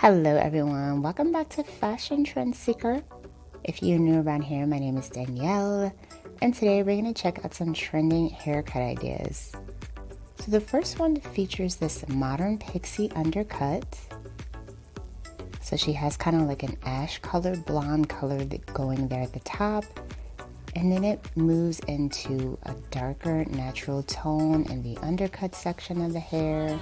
Hello everyone, welcome back to Fashion Trend Seeker. If you're new around here, my name is Danielle, and today we're going to check out some trending haircut ideas. So the first one features this modern pixie undercut. So she has kind of like an ash colored blonde color going there at the top, and then it moves into a darker natural tone in the undercut section of the hair.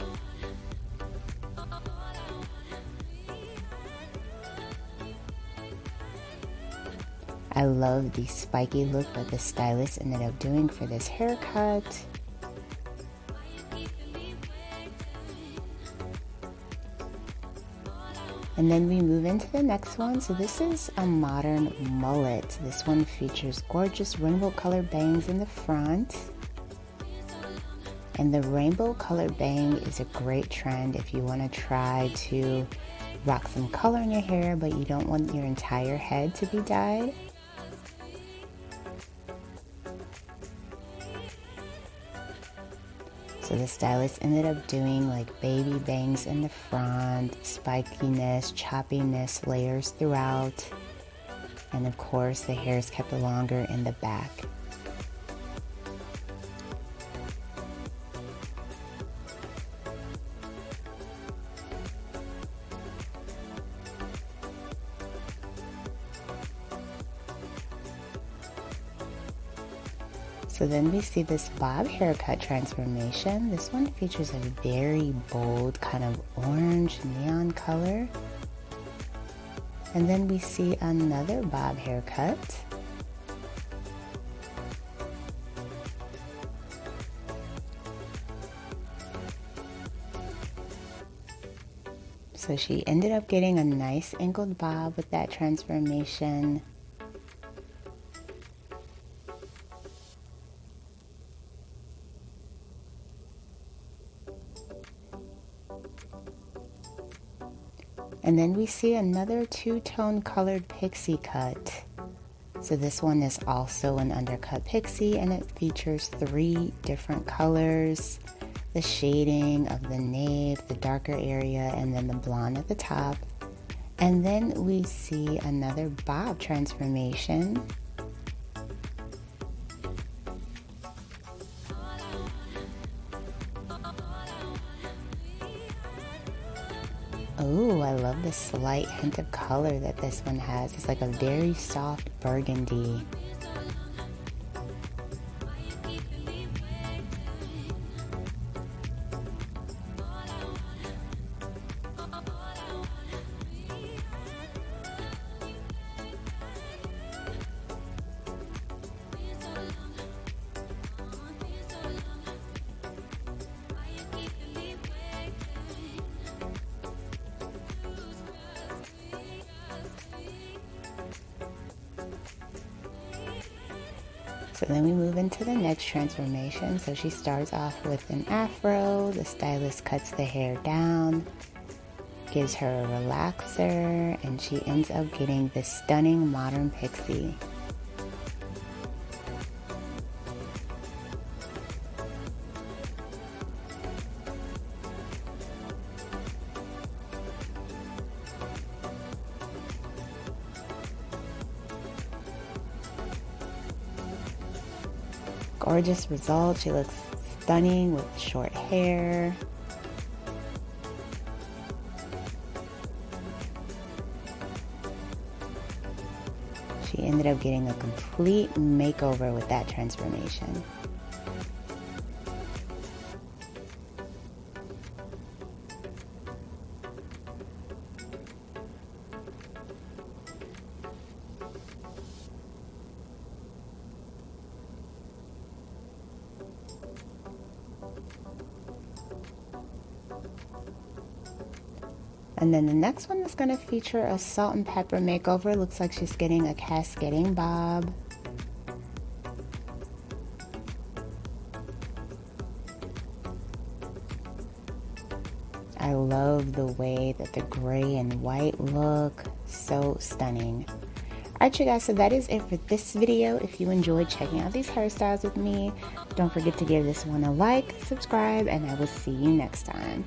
I love the spiky look that the stylist ended up doing for this haircut. And then we move into the next one. So this is a modern mullet. This one features gorgeous rainbow colored bangs in the front. And the rainbow colored bang is a great trend if you want to try to rock some color in your hair, but you don't want your entire head to be dyed. So the stylist ended up doing like baby bangs in the front, spikiness, choppiness, layers throughout, and of course the hair is kept longer in the back. So then we see this bob haircut transformation. This one features a very bold kind of orange neon color. And then we see another bob haircut. So she ended up getting a nice angled bob with that transformation. And then we see another two-tone colored pixie cut. So this one is also an undercut pixie, and it features 3 different colors. The shading of the nape, the darker area, and then the blonde at the top. And then we see another bob transformation. Oh, I love the slight hint of color that this one has. It's like a very soft burgundy. So then we move into the next transformation. So she starts off with an afro. The stylist cuts the hair down, gives her a relaxer, and she ends up getting this stunning modern pixie. Gorgeous result. She looks stunning with short hair. She ended up getting a complete makeover with that transformation. And then the next one is going to feature a salt and pepper makeover. Looks like she's getting a cascading bob. I love the way that the gray and white look. So stunning. Alright you guys, so that is it for this video. If you enjoyed checking out these hairstyles with me, don't forget to give this one a like, subscribe, and I will see you next time.